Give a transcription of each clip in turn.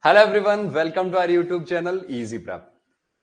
Hello everyone, welcome to our YouTube channel Easy Prep.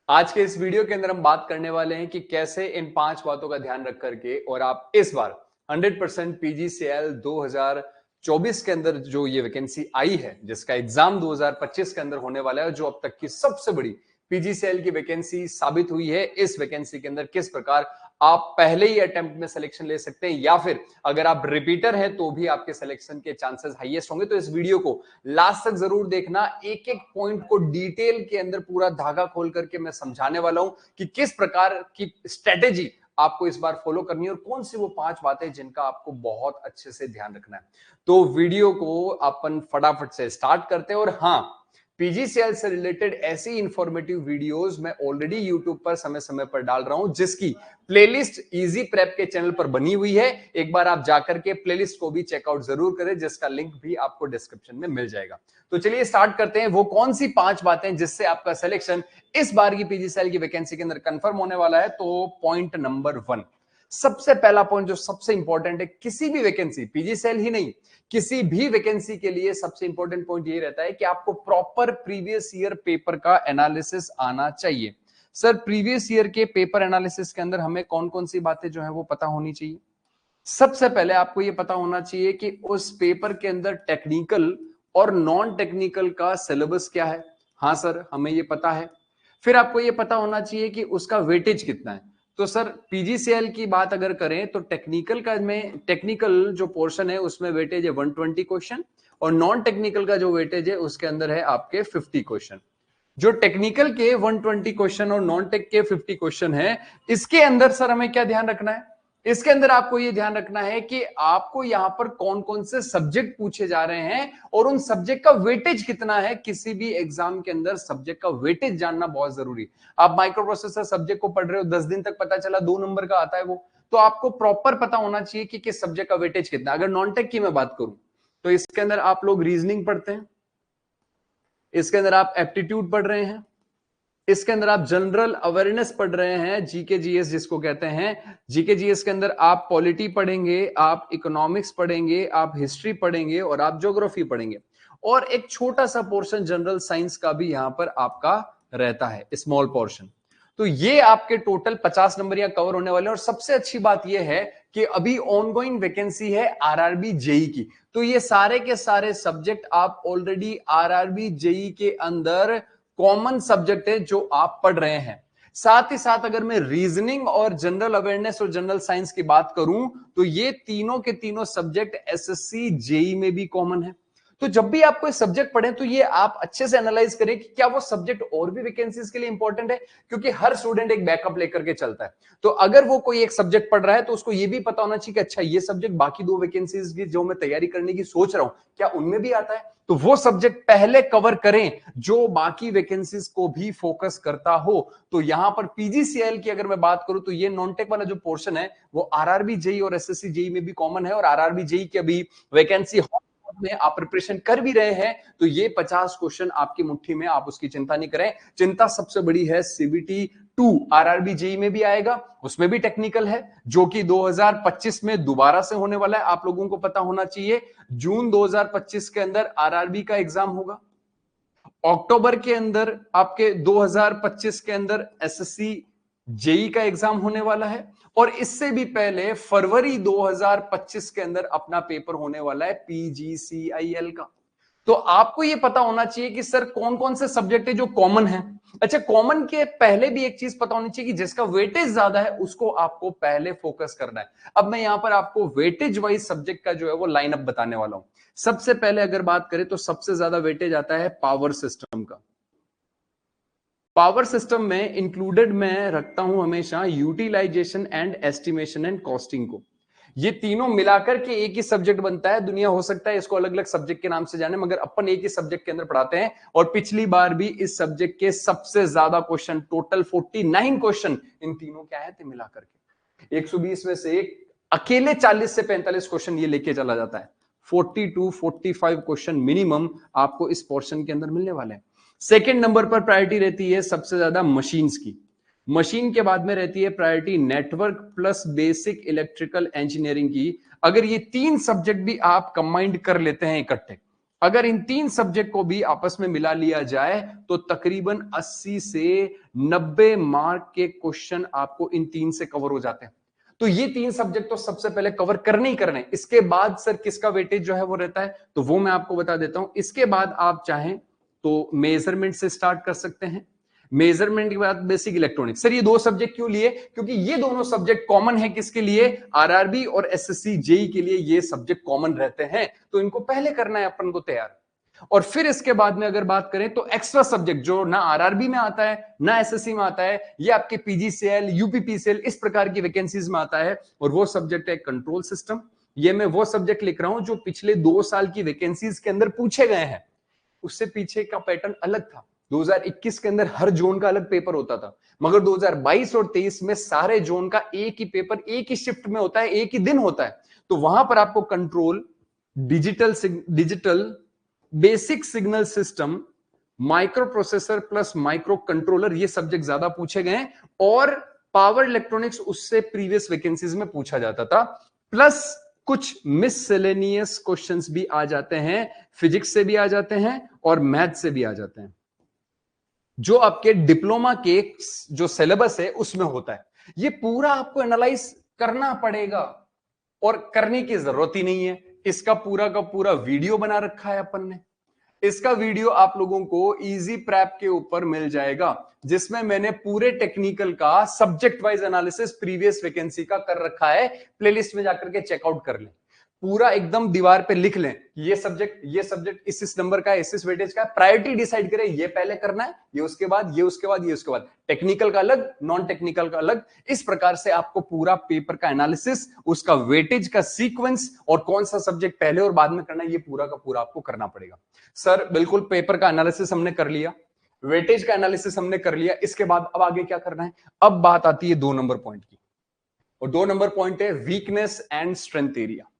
आज के इस वीडियो के अंदर हम बात करने वाले हैं कि कैसे इन 5 बातों का ध्यान रख करके और आप इस बार 100% पीजीसीएल 2024 के अंदर जो ये वैकेंसी आई है, जिसका एग्जाम 2025 के अंदर होने वाला है, जो अब तक की सबसे बड़ी पीजीसीएल की वैकेंसी साबित हुई है, इस वैकेंसी के अंदर किस प्रकार आप पहले ही अटेम्प्ट में सिलेक्शन ले सकते हैं या फिर अगर आप रिपीटर हैं तो भी आपके सिलेक्शन के चांसेस हाईएस्ट होंगे। तो इस वीडियो को लास्ट तक जरूर देखना, एक एक पॉइंट को डिटेल के अंदर पूरा धागा खोल करके मैं समझाने वाला हूं कि किस प्रकार की स्ट्रेटेजी आपको इस बार फॉलो करनी है और कौन सी वो 5 बातें जिनका आपको बहुत अच्छे से ध्यान रखना है। तो वीडियो को अपन फटाफट से स्टार्ट करते हैं। और हाँ, पीजीसीएल से रिलेटेड ऐसी इंफॉर्मेटिव वीडियोस मैं ऑलरेडी यूट्यूब पर समय समय पर डाल रहा हूं, जिसकी प्लेलिस्ट इजी प्रेप के चैनल पर बनी हुई है। एक बार आप जाकर के प्लेलिस्ट को भी चेकआउट जरूर करें, जिसका लिंक भी आपको डिस्क्रिप्शन में मिल जाएगा। तो चलिए स्टार्ट करते हैं। वो कौन सी 5 बातें जिससे आपका सिलेक्शन इस बार की पीजीसीएल की वैकेंसी के अंदर कंफर्म होने वाला है। तो पॉइंट नंबर 1, सबसे पहला पॉइंट जो सबसे इंपॉर्टेंट है, किसी भी वैकेंसी, पीजीसीएल ही नहीं, किसी भी वैकेंसी के लिए सबसे इंपॉर्टेंट पॉइंट ये रहता है कि आपको प्रॉपर प्रीवियस ईयर पेपर का एनालिसिस आना चाहिए। सर, प्रीवियस ईयर के पेपर एनालिसिस के अंदर हमें कौन कौन सी बातें जो है वो पता होनी चाहिए। सबसे पहले आपको ये पता होना चाहिए कि उस पेपर के अंदर टेक्निकल और नॉन टेक्निकल का सिलेबस क्या है। हाँ सर, हमें ये पता है। फिर आपको ये पता होना चाहिए कि उसका वेटेज कितना है। तो सर, पीजीसीएल की बात अगर करें तो टेक्निकल का में टेक्निकल जो पोर्शन है उसमें वेटेज है 120 क्वेश्चन और नॉन टेक्निकल का जो वेटेज है उसके अंदर है आपके 50 क्वेश्चन। जो टेक्निकल के 120 क्वेश्चन और नॉन टेक के 50 क्वेश्चन है, इसके अंदर सर हमें क्या ध्यान रखना है? इसके अंदर आपको यह ध्यान रखना है कि आपको यहां पर कौन कौन से सब्जेक्ट पूछे जा रहे हैं और उन सब्जेक्ट का वेटेज कितना है। किसी भी एग्जाम के अंदर सब्जेक्ट का वेटेज जानना बहुत जरूरी है। आप माइक्रो प्रोसेसर सब्जेक्ट को पढ़ रहे हो, 10 दिन तक पता चला 2 नंबर का आता है वो, तो आपको प्रॉपर पता होना चाहिए कि किस सब्जेक्ट का वेटेज कितना। अगर नॉन टेक की मैं बात करूं तो इसके अंदर आप लोग रीजनिंग पढ़ते हैं, इसके अंदर आप एप्टीट्यूड पढ़ रहे हैं, इसके अंदर आप जनरल अवेयरनेस पढ़ रहे हैं, जीके जीएस जिसको कहते हैं। जीके जीएस के अंदर आप पॉलिटी पढ़ेंगे, आप इकोनॉमिक्स पढ़ेंगे, आप हिस्ट्री पढ़ेंगे और आप ज्योग्राफी पढ़ेंगे। और एक छोटा सा पोर्शन जनरल साइंस का भी यहां पर आपका रहता है, स्मॉल पोर्शन। तो ये आपके टोटल 50 नंबर यहां कवर होने वाले हैं। और सबसे अच्छी बात यह है कि अभी ऑनगोइंग वैकेंसी है आरआरबी जेई की, तो ये सारे के सारे सब्जेक्ट आप ऑलरेडी आरआरबी जेई के अंदर कॉमन सब्जेक्ट है जो आप पढ़ रहे हैं। साथ ही साथ अगर मैं रीजनिंग और जनरल अवेयरनेस और जनरल साइंस की बात करूं तो ये तीनों के तीनों सब्जेक्ट एसएससी जेई में भी कॉमन है। तो जब भी आप कोई सब्जेक्ट पढ़ें तो ये आप अच्छे से एनालाइज करें कि क्या वो सब्जेक्ट और भी वैकेंसीज के लिए इंपॉर्टेंट है, क्योंकि हर स्टूडेंट एक बैकअप लेकर के चलता है। तो अगर वो कोई एक सब्जेक्ट पढ़ रहा है तो उसको ये भी पता होना चाहिए कि अच्छा, ये सब्जेक्ट बाकी 2 वैकेंसीज की जो मैं तैयारी करने की सोच रहा हूं क्या उनमें भी आता है। तो वो सब्जेक्ट पहले कवर करें जो बाकी वैकेंसीज को भी फोकस करता हो। तो यहां पर पीजीसीएल की अगर मैं बात करूं तो ये नॉन टेक वाला जो पोर्शन है वो आरआरबी जेई और एसएससी जेई में भी कॉमन है। और आरआरबी जेई की अभी वैकेंसी में आप प्रिपरेशन कर भी रहे हैं तो ये 50 क्वेश्चन आपकी मुट्ठी में, आप उसकी चिंता नहीं करें। चिंता सबसे बड़ी है सीबीटी 2 आरआरबी जेई में भी आएगा, उसमें भी टेक्निकल है, जो कि 2025 में दोबारा से होने वाला है। आप लोगों को पता होना चाहिए जून 2025 के अंदर आरआरबी का एग्जाम होगा, अक्टूबर के अंदर आपके 2025 के अंदर एसएससी जेई का एग्जाम होने वाला है और इससे भी पहले फरवरी 2025 के अंदर अपना पेपर होने वाला है पीजीसीआईएल का। तो आपको यह पता होना चाहिए कि सर कौन कौन से सब्जेक्ट है जो कॉमन है। अच्छा, कॉमन के पहले भी एक चीज पता होनी चाहिए कि जिसका वेटेज ज्यादा है उसको आपको पहले फोकस करना है। अब मैं यहां पर आपको वेटेज वाइज सब्जेक्ट का जो है वो लाइनअप बताने वाला हूं। सबसे पहले अगर बात करें तो सबसे ज्यादा वेटेज आता है पावर सिस्टम का। पावर सिस्टम में इंक्लूडेड मैं रखता हूं हमेशा utilisation and estimation and costing को। ये तीनों मिलाकर के एक ही सब्जेक्ट बनता है। दुनिया हो सकता है इसको अलग अलग सब्जेक्ट के नाम से जाने, मगर अपन एक ही सब्जेक्ट के अंदर पढ़ाते हैं। और पिछली बार भी इस सब्जेक्ट के सबसे ज्यादा क्वेश्चन, टोटल 49 क्वेश्चन इन तीनों के आए थे मिलाकर के। 120 में से एक अकेले 40 से 45 क्वेश्चन ये लेके चला जाता है। 40 टू 45 क्वेश्चन मिनिमम आपको इस पोर्शन के अंदर मिलने वाले हैं। सेकेंड नंबर पर प्रायोरिटी रहती है सबसे ज्यादा मशीन्स की। मशीन के बाद में रहती है priority network plus basic electrical engineering की। अगर ये 3 सब्जेक्ट भी आप कंबाइंड कर लेते हैं इकट्ठे, अगर इन 3 सब्जेक्ट को भी आपस में मिला लिया जाए तो तकरीबन 80 से 90 मार्क के क्वेश्चन आपको इन 3 से कवर हो जाते हैं। तो ये 3 सब्जेक्ट तो सबसे पहले कवर करने ही करने। इसके बाद सर किसका वेटेज जो है वो रहता है, तो वो मैं आपको बता देता हूं। इसके बाद आप चाहें तो मेजरमेंट से स्टार्ट कर सकते हैं। मेजरमेंट के बाद बेसिक इलेक्ट्रॉनिक्स। सर ये 2 सब्जेक्ट क्यों लिए, क्योंकि ये दोनों सब्जेक्ट कॉमन है किसके लिए, आरआरबी और एसएससी जेई के लिए ये सब्जेक्ट कॉमन रहते हैं, तो इनको पहले करना है अपन को तैयार। और फिर इसके बाद में अगर बात करें तो एक्स्ट्रा सब्जेक्ट जो ना आरआरबी में आता है ना एसएससी में आता है, ये आपके पीजीसीएल यूपीपीसीएल इस प्रकार की वैकेंसीज में आता है, और वो सब्जेक्ट है कंट्रोल सिस्टम। ये मैं वो सब्जेक्ट लिख रहा हूं जो पिछले 2 साल की वैकेंसीज के अंदर पूछे गए हैं। उससे पीछे का पैटर्न अलग था। 2021 के अंदर हर जोन का अलग पेपर होता था, मगर 2022 और 23 में सारे जोन का एक ही पेपर एक ही शिफ्ट में होता है, एक ही दिन होता है। तो वहां पर आपको control, digital basic signal system, micro processor plus micro controller, ये सब्जेक्ट ज्यादा पूछे गए हैं। और पावर इलेक्ट्रॉनिक्स उससे प्रीवियस वैकेंसीज में पूछा जाता था, प्लस कुछ मिससेलेनियस क्वेश्चंस भी आ जाते हैं, फिजिक्स से भी आ जाते हैं और मैथ से भी आ जाते हैं, जो आपके डिप्लोमा के जो सिलेबस है उसमें होता है। ये पूरा आपको एनालाइज करना पड़ेगा और करने की जरूरत ही नहीं है। इसका पूरा का पूरा वीडियो बना रखा है अपन ने। इसका वीडियो आप लोगों को इजी प्रैप के ऊपर मिल जाएगा, जिसमें मैंने पूरे टेक्निकल का subject wise analysis previous vacancy का कर रखा है। प्लेलिस्ट में जाकर के चेकआउट कर लें, पूरा एकदम दीवार पे लिख लें, ये सब्जेक्ट इस नंबर का है, इस वेटेज का है, प्रायोरिटी डिसाइड करें, ये पहले करना है, ये उसके बाद, ये उसके बाद, ये उसके बाद, टेक्निकल का अलग, नॉन टेक्निकल का अलग। इस प्रकार से आपको पूरा पेपर का एनालिसिस, उसका वेटेज का सीक्वेंस और कौन सा सब्जेक्ट पहले और बाद में करना है, ये पूरा का पूरा आपको करना पड़ेगा। सर बिल्कुल, पेपर का एनालिसिस हमने कर लिया, वेटेज का एनालिसिस हमने कर लिया, इसके बाद अब आगे क्या करना है। अब बात आती है 2 नंबर पॉइंट की, और 2 नंबर पॉइंट है weakness and strength area.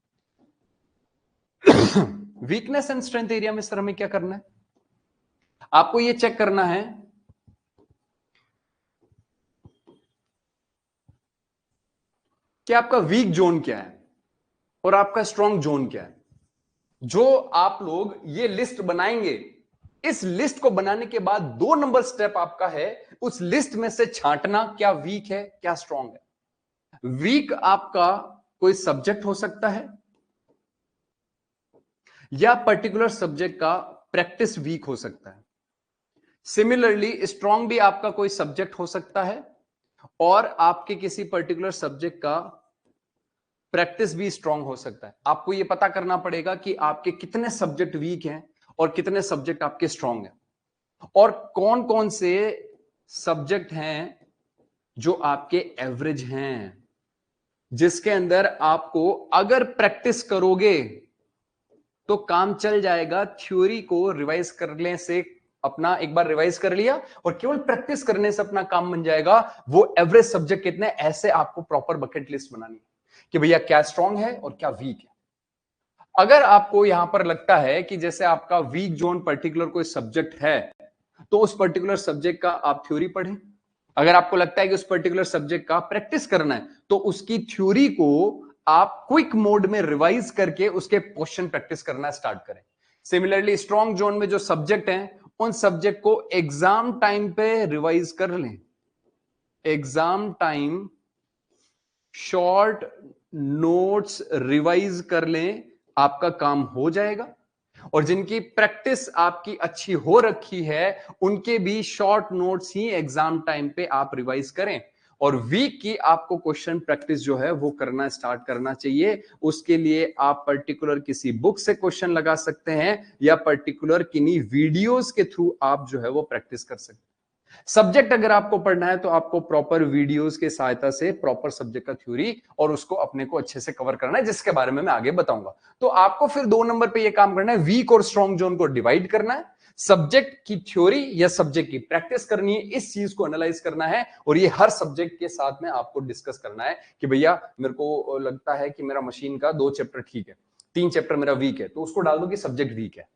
Weakness and strength area में सर हमें क्या करना है, आपको ये चेक करना है कि आपका वीक जोन क्या है और आपका स्ट्रॉन्ग जोन क्या है। जो आप लोग ये लिस्ट बनाएंगे, इस लिस्ट को बनाने के बाद 2 नंबर स्टेप आपका है उस लिस्ट में से छांटना, क्या वीक है क्या स्ट्रॉन्ग है। वीक आपका कोई सब्जेक्ट हो सकता है या पर्टिकुलर सब्जेक्ट का प्रैक्टिस वीक हो सकता है। सिमिलरली स्ट्रॉन्ग भी आपका कोई सब्जेक्ट हो सकता है और आपके किसी पर्टिकुलर सब्जेक्ट का प्रैक्टिस भी स्ट्रॉन्ग हो सकता है। आपको यह पता करना पड़ेगा कि आपके कितने सब्जेक्ट वीक हैं और कितने सब्जेक्ट आपके स्ट्रॉन्ग हैं, और कौन कौन से सब्जेक्ट हैं जो आपके एवरेज हैं, जिसके अंदर आपको अगर प्रैक्टिस करोगे तो काम चल जाएगा। थ्योरी को रिवाइज करने से, अपना एक बार रिवाइज कर लिया और केवल प्रैक्टिस करने से अपना काम बन जाएगा। वो एवरेज सब्जेक्ट कितने, ऐसे आपको प्रॉपर बकेट लिस्ट बनानी है कि भैया क्या स्ट्रांग है और क्या वीक है। अगर आपको यहां पर लगता है कि जैसे आपका वीक जोन पर्टिकुलर कोई सब्जेक्ट है, तो उस पर्टिकुलर सब्जेक्ट का आप थ्योरी पढ़ें। अगर आपको लगता है कि उस पर्टिकुलर सब्जेक्ट का प्रैक्टिस करना है, तो उसकी थ्योरी को आप क्विक मोड में रिवाइज करके उसके क्वेश्चन प्रैक्टिस करना स्टार्ट करें। सिमिलरली स्ट्रॉन्ग जोन में जो सब्जेक्ट हैं, उन सब्जेक्ट को एग्जाम टाइम पे रिवाइज कर लें। Exam time short notes revise कर लें, आपका काम हो जाएगा। और जिनकी प्रैक्टिस आपकी अच्छी हो रखी है, उनके भी शॉर्ट नोट्स ही एग्जाम टाइम पे आप रिवाइज करें। और वीक की आपको क्वेश्चन प्रैक्टिस जो है वो करना स्टार्ट करना चाहिए। उसके लिए आप पर्टिकुलर किसी बुक से क्वेश्चन लगा सकते हैं या पर्टिकुलर किन्हीं वीडियोस के थ्रू आप जो है वो प्रैक्टिस कर सकते हैं। सब्जेक्ट अगर आपको पढ़ना है तो आपको प्रॉपर वीडियोस के सहायता से प्रॉपर सब्जेक्ट का थ्योरी और उसको अपने को अच्छे से कवर करना है, जिसके बारे में मैं आगे बताऊंगा। तो आपको फिर 2 नंबर पे ये काम करना है, वीक और स्ट्रॉन्ग जोन को डिवाइड करना है, सब्जेक्ट की थ्योरी या सब्जेक्ट की प्रैक्टिस करनी है, इस चीज को एनालाइज करना है। और ये हर सब्जेक्ट के साथ में आपको डिस्कस करना है कि भैया मेरे को लगता है कि मेरा मशीन का 2 चैप्टर ठीक है, 3 चैप्टर मेरा वीक है, तो उसको डाल दो कि सब्जेक्ट वीक है।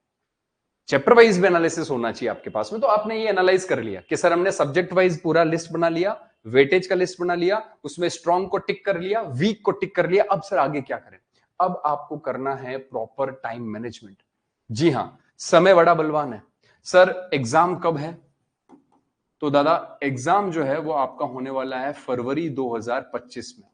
चैप्टर वाइज भी एनालिसिस होना चाहिए आपके पास में। तो आपने ये एनालाइज कर लिया कि सर हमने सब्जेक्ट वाइज पूरा लिस्ट बना लिया, वेटेज का लिस्ट बना लिया, उसमें स्ट्रॉन्ग को टिक कर लिया, वीक को टिक कर लिया। अब सर आगे क्या करें। अब आपको करना है प्रॉपर टाइम मैनेजमेंट। जी हां, समय बड़ा बलवान है। सर एग्जाम कब है? तो दादा एग्जाम जो है वो आपका होने वाला है फरवरी 2025 में।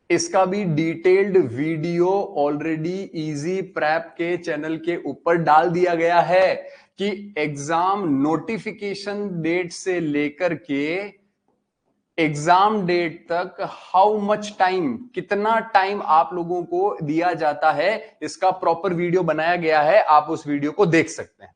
इसका भी detailed video already easy prep के चैनल के ऊपर डाल दिया गया है कि एग्जाम नोटिफिकेशन डेट से लेकर के एग्जाम डेट तक हाउ मच टाइम, कितना टाइम आप लोगों को दिया जाता है, इसका प्रॉपर वीडियो बनाया गया है। आप उस वीडियो को देख सकते हैं।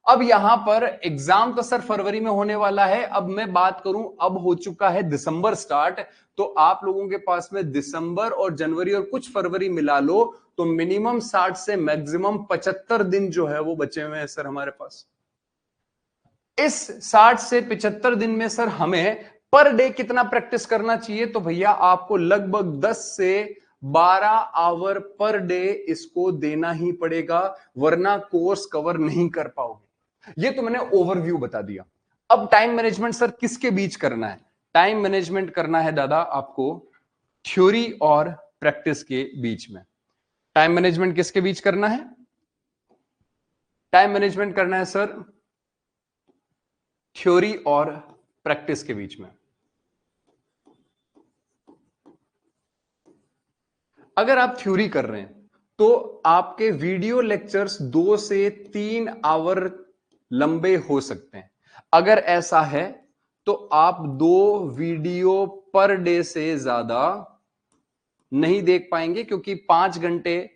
अब यहां पर एग्जाम तो सर फरवरी में होने वाला है। अब मैं बात करूं, अब हो चुका है दिसंबर स्टार्ट, तो आप लोगों के पास में दिसंबर और जनवरी और कुछ फरवरी मिला लो तो मिनिमम 60 से मैक्सिमम 75 दिन जो है वो बचे हुए हैं सर हमारे पास। इस 60 से 75 दिन में सर हमें पर डे कितना प्रैक्टिस करना चाहिए? तो भैया आपको लगभग 10 से 12 आवर पर डे इसको देना ही पड़ेगा, वरना कोर्स कवर नहीं कर पाओगे। ये तो मैंने ओवरव्यू बता दिया। अब टाइम मैनेजमेंट सर किसके बीच करना है? टाइम मैनेजमेंट करना है दादा आपको थ्योरी और प्रैक्टिस के बीच में। टाइम मैनेजमेंट किसके बीच करना है? टाइम मैनेजमेंट करना है सर थ्योरी और प्रैक्टिस के बीच में। अगर आप थ्योरी कर रहे हैं तो आपके वीडियो लेक्चर्स 2 से 3 आवर लंबे हो सकते हैं। अगर ऐसा है तो आप 2 वीडियो पर डे से ज्यादा नहीं देख पाएंगे, क्योंकि 5 घंटे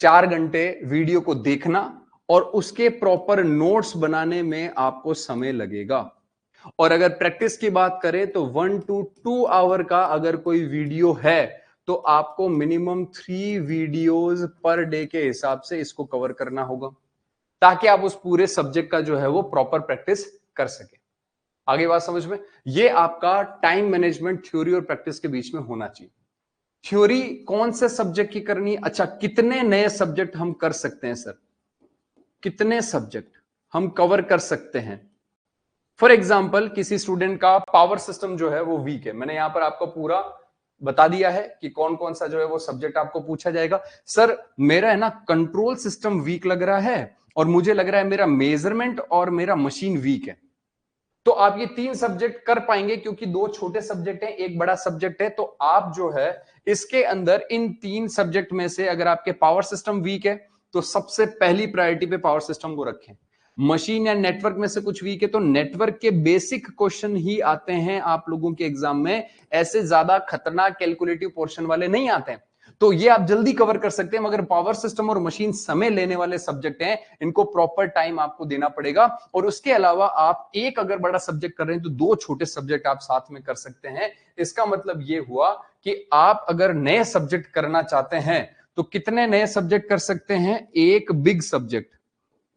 4 घंटे वीडियो को देखना और उसके प्रॉपर नोट्स बनाने में आपको समय लगेगा। और अगर प्रैक्टिस की बात करें तो 1 to 2 आवर का अगर कोई वीडियो है तो आपको मिनिमम 3 वीडियोस पर डे के हिसाब से इसको कवर करना होगा, ताकि आप उस पूरे सब्जेक्ट का जो है वो प्रॉपर प्रैक्टिस कर सके। आगे बात समझ में? ये आपका टाइम मैनेजमेंट थ्योरी और प्रैक्टिस के बीच में होना चाहिए। थ्योरी कौन से सब्जेक्ट की करनी है? अच्छा, कितने नए सब्जेक्ट हम कर सकते हैं सर? कितने सब्जेक्ट हम कवर कर सकते हैं? फॉर एग्जाम्पल किसी स्टूडेंट का पावर सिस्टम जो है वो वीक है, मैंने यहां पर आपको पूरा बता दिया है कि कौन कौन सा जो है वो सब्जेक्ट आपको पूछा जाएगा। सर मेरा है ना कंट्रोल सिस्टम वीक लग रहा है, और मुझे लग रहा है मेरा मेजरमेंट और मेरा मशीन वीक है। तो आप ये 3 सब्जेक्ट कर पाएंगे, क्योंकि 2 छोटे सब्जेक्ट हैं, एक बड़ा सब्जेक्ट है। तो आप जो है इसके अंदर इन 3 सब्जेक्ट में से अगर आपके पावर सिस्टम वीक है तो सबसे पहली प्रायोरिटी पे पावर सिस्टम को रखें। मशीन या नेटवर्क में से कुछ वीक है तो नेटवर्क के बेसिक क्वेश्चन ही आते हैं आप लोगों के एग्जाम में, ऐसे ज्यादा खतरनाक कैलकुलेटिव पोर्शन वाले नहीं आते हैं। तो ये आप जल्दी कवर कर सकते हैं, मगर पावर सिस्टम और मशीन समय लेने वाले सब्जेक्ट हैं, इनको प्रॉपर टाइम आपको देना पड़ेगा। और उसके अलावा आप एक अगर बड़ा सब्जेक्ट कर रहे हैं तो 2 छोटे सब्जेक्ट आप साथ में कर सकते हैं। इसका मतलब ये हुआ कि आप अगर नए सब्जेक्ट करना चाहते हैं तो कितने नए सब्जेक्ट कर सकते हैं? एक बिग सब्जेक्ट,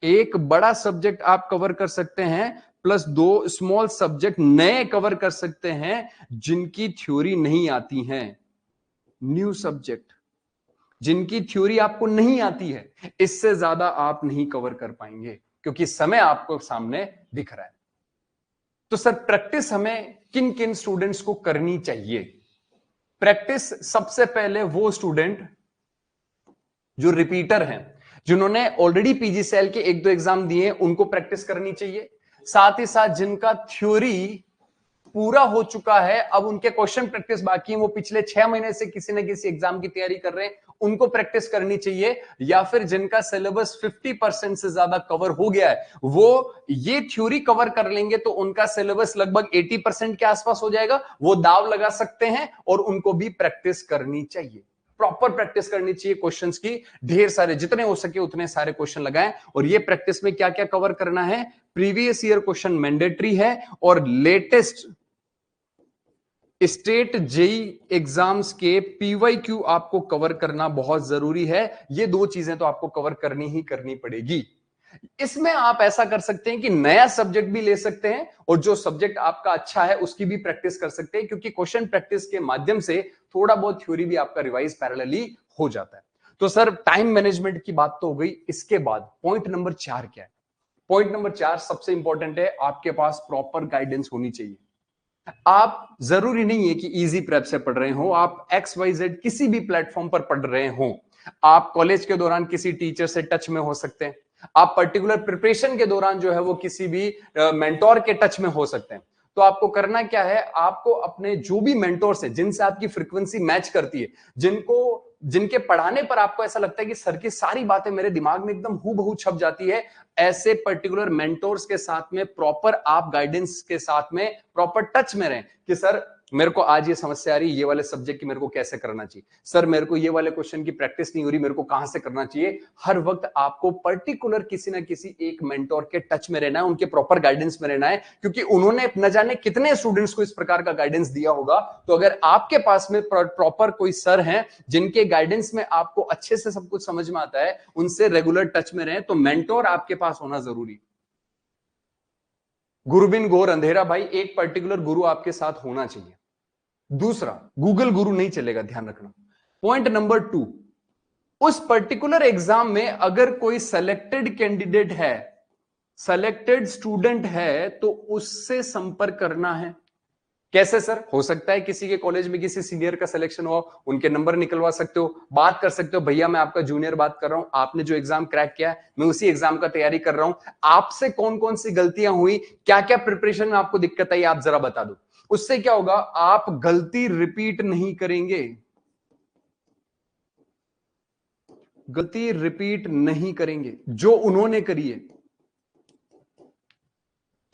एक बड़ा सब्जेक्ट आप कवर कर सकते हैं, प्लस 2 स्मॉल सब्जेक्ट नए कवर कर सकते हैं जिनकी थ्योरी नहीं आती है। न्यू सब्जेक्ट जिनकी थ्योरी आपको नहीं आती है, इससे ज्यादा आप नहीं कवर कर पाएंगे, क्योंकि समय आपको सामने दिख रहा है। तो सर प्रैक्टिस हमें किन किन स्टूडेंट्स को करनी चाहिए? प्रैक्टिस सबसे पहले वो स्टूडेंट जो रिपीटर हैं, जिन्होंने ऑलरेडी पीजीसीएल के 1-2 एग्जाम दिए, उनको प्रैक्टिस करनी चाहिए। साथ ही साथ जिनका थ्योरी पूरा हो चुका है, अब उनके क्वेश्चन प्रैक्टिस बाकी है, वो पिछले 6 महीने से किसी न किसी एग्जाम की तैयारी कर रहे हैं, उनको प्रैक्टिस करनी चाहिए। या फिर जिनका सिलेबस 50% से ज्यादा कवर हो गया है, वो ये थ्योरी कवर कर लेंगे तो उनका सिलेबस लगभग 80% के आसपास हो जाएगा, वो दाव लगा सकते हैं और उनको भी प्रैक्टिस करनी चाहिए। प्रॉपर प्रैक्टिस करनी चाहिए क्वेश्चंस की, ढेर सारे, जितने हो सके उतने सारे क्वेश्चन लगाएं। और ये प्रैक्टिस में क्या क्या कवर करना है? प्रीवियस ईयर क्वेश्चन मैंडेटरी है, और लेटेस्ट स्टेट जेई एग्जाम्स के पीवाईक्यू आपको कवर करना बहुत जरूरी है। ये 2 चीजें तो आपको कवर करनी ही करनी पड़ेगी। इसमें आप ऐसा कर सकते हैं कि नया सब्जेक्ट भी ले सकते हैं, और जो सब्जेक्ट आपका अच्छा है उसकी भी प्रैक्टिस कर सकते हैं, क्योंकि क्वेश्चन प्रैक्टिस के माध्यम से थोड़ा बहुत थ्योरी भी आपका रिवाइज पैरेलली हो जाता है। तो सर टाइम मैनेजमेंट की बात तो हो गई। इसके बाद पॉइंट नंबर 4 क्या है? पॉइंट नंबर 4 सबसे इंपॉर्टेंट है, आपके पास प्रॉपर गाइडेंस होनी चाहिए। आप जरूरी नहीं है कि इजी प्रेप से पढ़ रहे हो, आप XYZ किसी भी प्लेटफॉर्म पर पढ़ रहे हो, आप कॉलेज के दौरान किसी टीचर से टच में हो सकते हैं, आप पर्टिकुलर प्रिपरेशन के दौरान जो है वो किसी भी मेंटोर के टच में हो सकते हैं। तो आपको करना क्या है, आपको अपने जो भी मेंटोर्स हैं जिनसे आपकी फ्रीक्वेंसी मैच करती है, जिनके पढ़ाने पर आपको ऐसा लगता है कि सर की सारी बातें मेरे दिमाग में एकदम हूबहू छप जाती है, ऐसे पर्टिकुलर मेंटोर्स के साथ में प्रॉपर आप गाइडेंस के साथ में प्रॉपर टच में रहें कि सर मेरे को आज ये समस्या आ रही है, ये वाले सब्जेक्ट की मेरे को कैसे करना चाहिए, सर मेरे को ये वाले क्वेश्चन की प्रैक्टिस नहीं हो रही, मेरे को कहां से करना चाहिए। हर वक्त आपको पर्टिकुलर किसी ना किसी एक मेंटोर के टच में रहना है, उनके प्रॉपर गाइडेंस में रहना है, क्योंकि उन्होंने न जाने कितने स्टूडेंट्स को इस प्रकार का गाइडेंस दिया होगा। तो अगर आपके पास में प्रॉपर कोई सर हैं जिनके गाइडेंस में आपको अच्छे से सब कुछ समझ में आता है, उनसे रेगुलर टच में रहें, तो मेंटोर आपके पास होना जरूरी। गुरु बिन घोर अंधेरा भाई, एक पर्टिकुलर गुरु आपके साथ होना चाहिए। दूसरा, गूगल गुरु नहीं चलेगा, ध्यान रखना। पॉइंट नंबर 2, उस पर्टिकुलर एग्जाम में अगर कोई सेलेक्टेड कैंडिडेट है, सेलेक्टेड स्टूडेंट है, तो उससे संपर्क करना है। कैसे सर? हो सकता है किसी के कॉलेज में किसी सीनियर का सिलेक्शन हुआ, उनके नंबर निकलवा सकते हो, बात कर सकते हो, भैया मैं आपका जूनियर बात कर रहा हूं, आपने जो एग्जाम क्रैक किया है मैं उसी एग्जाम का तैयारी कर रहा हूं, आपसे कौन कौन सी गलतियां हुई, क्या क्या प्रिपरेशन में आपको दिक्कत आई, आप जरा बता दो। उससे क्या होगा, आप गलती रिपीट नहीं करेंगे, गलती रिपीट नहीं करेंगे जो उन्होंने करी है।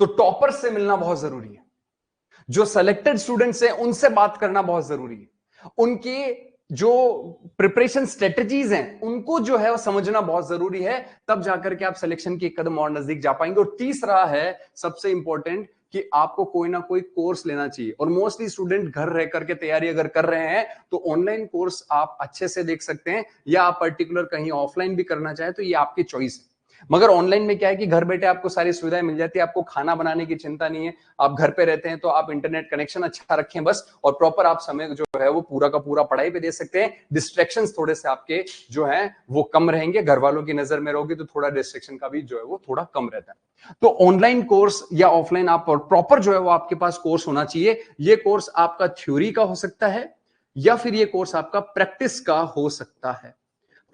तो टॉपर से मिलना बहुत जरूरी है, जो सेलेक्टेड स्टूडेंट्स हैं उनसे बात करना बहुत जरूरी है, उनकी जो प्रिपरेशन स्ट्रेटजीज हैं उनको जो है वो समझना बहुत जरूरी है, तब जाकर के आप सिलेक्शन के एक कदम और नजदीक जा पाएंगे। और तीसरा है सबसे इंपॉर्टेंट कि आपको कोई ना कोई कोर्स लेना चाहिए, और मोस्टली स्टूडेंट घर रह करके तैयारी अगर कर रहे हैं तो ऑनलाइन कोर्स आप अच्छे से देख सकते हैं, या आप पर्टिकुलर कहीं ऑफलाइन भी करना चाहे तो ये आपकी चॉइस है। मगर ऑनलाइन में क्या है कि घर बैठे आपको सारी सुविधाएं मिल जाती है, आपको खाना बनाने की चिंता नहीं है, आप घर पे रहते हैं तो आप इंटरनेट कनेक्शन अच्छा रखें बस, और प्रॉपर आप समय जो है वो पूरा का पूरा पढ़ाई पे दे सकते हैं। डिस्ट्रैक्शंस थोड़े से आपके जो है वो कम रहेंगे, घर वालों की नजर में रहोगे तो थोड़ा डिस्ट्रैक्शन का भी जो है वो थोड़ा कम रहता है। तो ऑनलाइन कोर्स या ऑफलाइन आप प्रॉपर जो है वो आपके पास कोर्स होना चाहिए। ये कोर्स आपका थ्योरी का हो सकता है या फिर ये कोर्स आपका प्रैक्टिस का हो सकता है।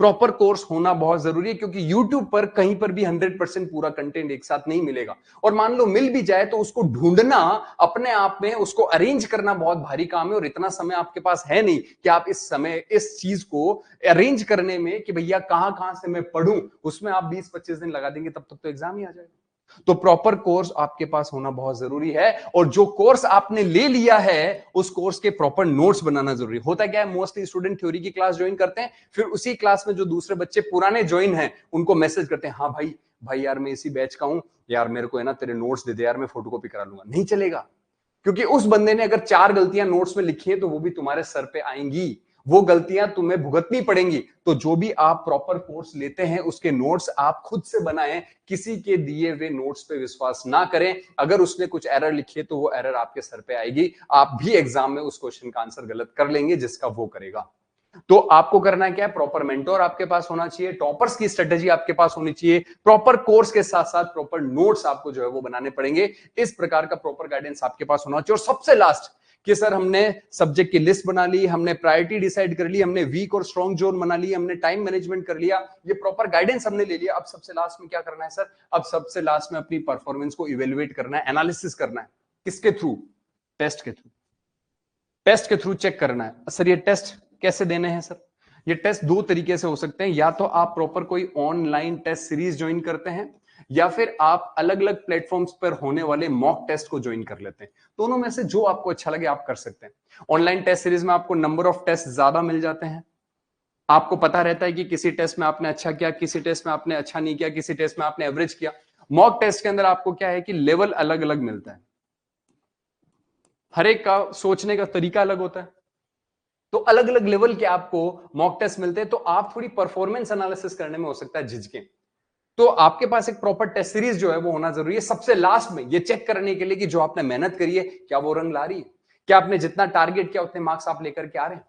प्रॉपर कोर्स होना बहुत जरूरी है, क्योंकि YouTube पर कहीं पर भी 100% पूरा कंटेंट एक साथ नहीं मिलेगा, और मान लो मिल भी जाए तो उसको ढूंढना अपने आप में, उसको अरेंज करना बहुत भारी काम है, और इतना समय आपके पास है नहीं कि आप इस समय इस चीज को अरेंज करने में कि भैया कहां कहां से मैं पढ़ूं, उसमें आप 20-25 दिन लगा देंगे, तब तक तो एग्जाम ही आ जाएगा। तो प्रॉपर कोर्स आपके पास होना बहुत जरूरी है, और जो कोर्स आपने ले लिया है उस कोर्स के प्रॉपर नोट्स बनाना जरूरी। होता क्या है, मोस्टली स्टूडेंट थ्योरी की क्लास ज्वाइन करते हैं, फिर उसी क्लास में जो दूसरे बच्चे पुराने ज्वाइन हैं उनको मैसेज करते हैं, हाँ भाई भाई यार मैं इसी बैच का हूं यार, मेरे को है ना तेरे नोट्स दे दे यार, मैं फोटोकॉपी करा लूंगा। नहीं चलेगा, क्योंकि उस बंदे ने अगर 4 गलतियां नोट्स में लिखी है तो वो भी तुम्हारे सर पे आएंगी, वो गलतियां तुम्हें भुगतनी पड़ेंगी। तो जो भी आप प्रॉपर कोर्स लेते हैं उसके नोट्स आप खुद से बनाएं, किसी के दिए हुए नोट्स पे विश्वास ना करें। अगर उसने कुछ एरर लिखी है तो वो एरर आपके सर पे आएगी, आप भी एग्जाम में उस क्वेश्चन का आंसर गलत कर लेंगे जिसका वो करेगा। तो आपको करना क्या है, प्रॉपर मेंटोर आपके पास होना चाहिए, टॉपर्स की स्ट्रेटेजी आपके पास होनी चाहिए, प्रॉपर कोर्स के साथ साथ प्रॉपर नोट्स आपको जो है वो बनाने पड़ेंगे। इस प्रकार का प्रॉपर गाइडेंस आपके पास होना चाहिए। और सबसे लास्ट कि सर हमने सब्जेक्ट की लिस्ट बना ली, हमने प्रायोरिटी डिसाइड कर ली, हमने वीक और स्ट्रॉन्ग जोन बना ली, हमने टाइम मैनेजमेंट कर लिया, ये प्रॉपर गाइडेंस हमने ले लिया। अब सबसे लास्ट में क्या करना है सर, अब सबसे लास्ट में अपनी परफॉर्मेंस को इवेल्युएट करना है, एनालिसिस करना है। किसके थ्रू? टेस्ट के थ्रू। टेस्ट के थ्रू चेक करना है सर ये टेस्ट कैसे देने हैं सर। ये टेस्ट दो तरीके से हो सकते हैं, या तो आप प्रॉपर कोई ऑनलाइन टेस्ट सीरीज ज्वाइन करते हैं, या फिर आप अलग अलग प्लेटफॉर्म्स पर होने वाले मॉक टेस्ट को ज्वाइन कर लेते हैं। दोनों में से जो आपको अच्छा लगे आप कर सकते हैं। ऑनलाइन टेस्ट सीरीज में आपको नंबर ऑफ टेस्ट ज्यादा मिल जाते हैं, आपको पता रहता है कि किसी टेस्ट में आपने अच्छा किया, किसी टेस्ट में आपने अच्छा नहीं किया, किसी टेस्ट में आपने एवरेज किया। मॉक टेस्ट के अंदर आपको क्या है कि लेवल अलग अलग मिलता है, हर एक का सोचने का तरीका अलग होता है, तो अलग अलग लेवल के आपको मॉक टेस्ट मिलते हैं। तो आप थोड़ी परफॉर्मेंस एनालिसिस करने में हो सकता है झिझकें, तो आपके पास एक प्रॉपर टेस्ट सीरीज जो है वो होना जरूरी है सबसे लास्ट में, ये चेक करने के लिए कि जो आपने मेहनत करी है क्या वो रंग ला रही है, क्या आपने जितना टारगेट किया उतने मार्क्स आप लेकर के आ रहे हैं।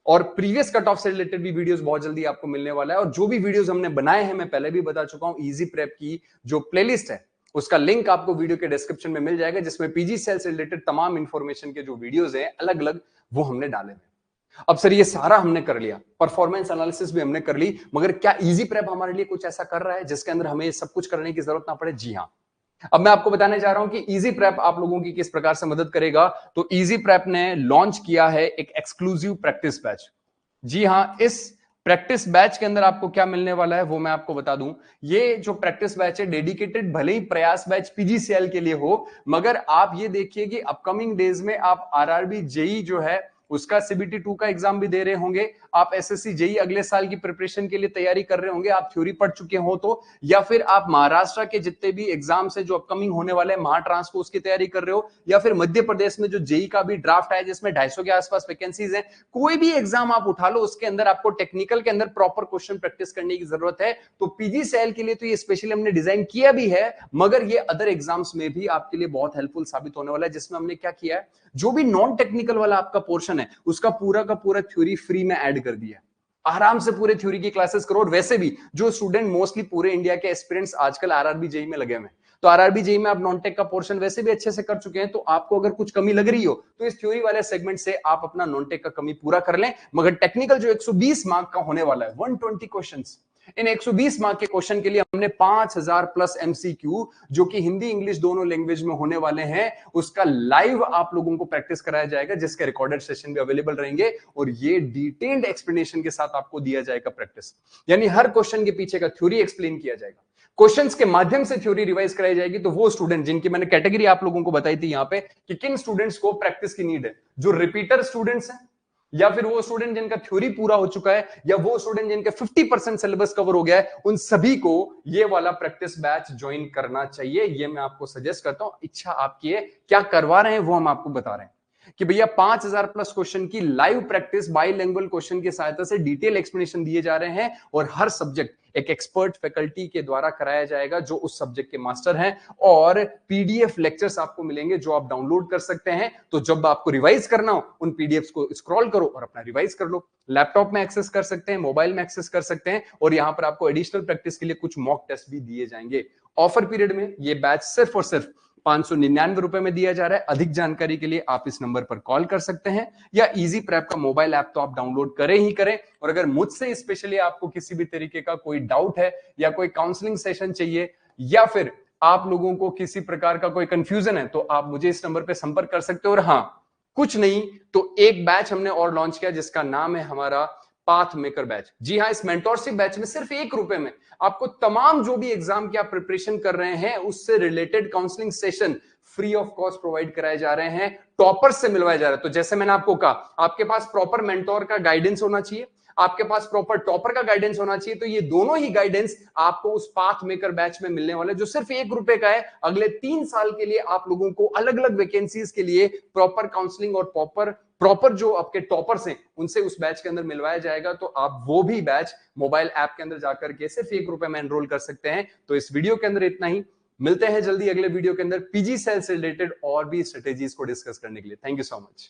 और प्रीवियस कट ऑफ से रिलेटेड भी वीडियोस बहुत जल्दी आपको मिलने वाला है, और जो भी वीडियोस हमने बनाए हैं मैं पहले भी बता चुका हूं, इजी प्रेप की जो प्लेलिस्ट है उसका लिंक आपको वीडियो के डिस्क्रिप्शन में मिल जाएगा, जिसमें पीजी सेल से रिलेटेड तमाम इंफॉर्मेशन के जो वीडियोस हैं अलग अलग वो हमने डाले हैं। अब सर ये सारा हमने कर लिया, परफॉर्मेंस एनालिसिस भी हमने कर ली, मगर क्या इजी प्रेप हमारे लिए कुछ ऐसा कर रहा है जिसके अंदर हमें सब कुछ करने की जरूरत ना पड़े? जी हाँ। अब मैं आपको बताने जा रहा हूं कि इजी प्रेप आप लोगों की किस प्रकार से मदद करेगा। तो इजी प्रेप ने लॉन्च किया है एक एक्सक्लूसिव प्रैक्टिस बैच। जी हां, इस प्रैक्टिस बैच के अंदर आपको क्या मिलने वाला है वो मैं आपको बता दूं। ये जो प्रैक्टिस बैच है डेडिकेटेड, भले ही प्रयास बैच पीजीसीएल के लिए हो, मगर आप ये देखिए कि अपकमिंग डेज में आप आरआरबी जेई जो है उसका सीबीटी 2 का एग्जाम भी दे रहे होंगे, आप एसएससी जेई अगले साल की प्रिपरेशन के लिए तैयारी कर रहे होंगे, आप थ्योरी पढ़ चुके हो तो, या फिर आप महाराष्ट्र के जितने भी एग्जाम्स है जो अपकमिंग होने वाले हैं महाट्रांस को उसकी तैयारी कर रहे हो, या फिर मध्य प्रदेश में जो जेई का भी ड्राफ्ट है जिसमें 250 के आसपास वैकेंसीज है, कोई भी एग्जाम आप उठा लो उसके अंदर आपको टेक्निकल के अंदर प्रॉपर क्वेश्चन प्रैक्टिस करने की जरूरत है। तो पीजीसीएल के लिए तो ये स्पेशली हमने डिजाइन किया भी है, मगर ये अदर एग्जाम्स में भी आपके लिए बहुत हेल्पफुल साबित होने वाला है, जिसमें हमने क्या किया है, जो भी नॉन टेक्निकल वाला आपका पोर्शन है उसका पूरा का पूरा थ्योरी फ्री में ऐड कर दिया है। आराम से पूरे थ्योरी की क्लासेस करो। और वैसे भी जो स्टूडेंट मोस्टली पूरे इंडिया के एस्पिरेंट्स आजकल आरआरबी जेई में लगे हुए हैं, तो आरआरबी जेई में आप नॉन टेक का पोर्शन वैसे भी अच्छे से कर चुके हैं, तो आपको अगर कुछ कमी लग रही हो तो इस थ्योरी वाले सेगमेंट से आप अपना नॉन टेक का कमी पूरा कर लें। मगर टेक्निकल जो 120 मार्क का होने वाला है, 120 क्वेश्चंस, इन 120 मार्क के क्वेश्चन के लिए हमने 5000 प्लस एमसीक्यू जो कि हिंदी इंग्लिश दोनों लैंग्वेज में होने वाले हैं, उसका लाइव आप लोगों को प्रैक्टिस कराया जाएगा, जिसके रिकॉर्डेड सेशन भी अवेलेबल रहेंगे। और ये डिटेल्ड एक्सप्लेनेशन के साथ आपको दिया जाएगा प्रैक्टिस, यानी हर क्वेश्चन के पीछे का थ्योरी एक्सप्लेन किया जाएगा, क्वेश्चंस के माध्यम से थ्योरी रिवाइज कराई जाएगी। तो वो स्टूडेंट जिनकी मैंने कैटेगरी आप लोगों को बताई थी यहां पे कि किन स्टूडेंट्स को प्रैक्टिस की नीड है, जो रिपीटर स्टूडेंट्स हैं, या फिर वो स्टूडेंट जिनका थ्योरी पूरा हो चुका है, या वो स्टूडेंट जिनका 50% सिलेबस कवर हो गया है, उन सभी को ये वाला प्रैक्टिस बैच ज्वाइन करना चाहिए। ये मैं आपको सजेस्ट करता हूं, इच्छा आपकी है, क्या करवा रहे हैं वो हम आपको बता रहे हैं कि भैया 5000 प्लस क्वेश्चन की लाइव प्रैक्टिस बाइलिंगुअल क्वेश्चन की सहायता से डिटेल एक्सप्लेनेशन दिए जा रहे हैं, और हर सब्जेक्ट एक एक्सपर्ट फैकल्टी के द्वारा कराया जाएगा जो उस सब्जेक्ट के मास्टर हैं, और पीडीएफ लेक्चर्स आपको मिलेंगे जो आप डाउनलोड कर सकते हैं। तो जब आपको रिवाइज करना हो उन पीडीएफ को स्क्रॉल करो और अपना रिवाइज कर लो। लैपटॉप में एक्सेस कर सकते हैं, मोबाइल में एक्सेस कर सकते हैं, और यहां पर आपको एडिशनल प्रैक्टिस के लिए कुछ मॉक टेस्ट भी दिए जाएंगे। ऑफर पीरियड में ये बैच सिर्फ और सिर्फ 599 रुपए में दिया जा रहा है। अधिक जानकारी के लिए आप इस नंबर पर कॉल कर सकते हैं, या इजी प्रेप का मोबाइल ऐप तो आप डाउनलोड करें ही करें। और अगर मुझसे स्पेशली आपको किसी भी तरीके का कोई डाउट है, या कोई काउंसलिंग सेशन चाहिए, या फिर आप लोगों को किसी प्रकार का कोई कंफ्यूजन है, तो आप मुझे इस नंबर पर संपर्क कर सकते हो। और हाँ, कुछ नहीं तो एक बैच हमने और लॉन्च किया जिसका नाम है हमारा पाथ मेकर बैच। जी हां, इस मेंटोरशिप बैच में सिर्फ ₹1 में आपको तमाम जो भी एग्जाम की आप प्रिपरेशन कर रहे हैं उससे related counselling session free of cost provide कराए जा रहे हैं, टॉपर से मिलवाए जा रहे हैं। तो जैसे मैंने आपको कहा, आपके पास प्रॉपर मेंटोर का गाइडेंस होना चाहिए, आपके पास प्रॉपर टॉपर का गाइडेंस होना चाहिए। तो ये दोनों ही गाइडेंस आपको उस पाथ मेकर बैच में मिलने वाले, जो सिर्फ ₹1 का है। अगले 3 साल के लिए आप लोगों को अलग अलग वैकेंसीज के लिए प्रॉपर काउंसलिंग और प्रॉपर जो आपके टॉपर्स हैं उनसे उस बैच के अंदर मिलवाया जाएगा। तो आप वो भी बैच मोबाइल ऐप के अंदर जाकर के सिर्फ ₹1 में एनरोल कर सकते हैं। तो इस वीडियो के अंदर इतना ही, मिलते हैं जल्दी अगले वीडियो के अंदर पीजी सेल से रिलेटेड और भी स्ट्रेटेजीज को डिस्कस करने के लिए। Thank you so much.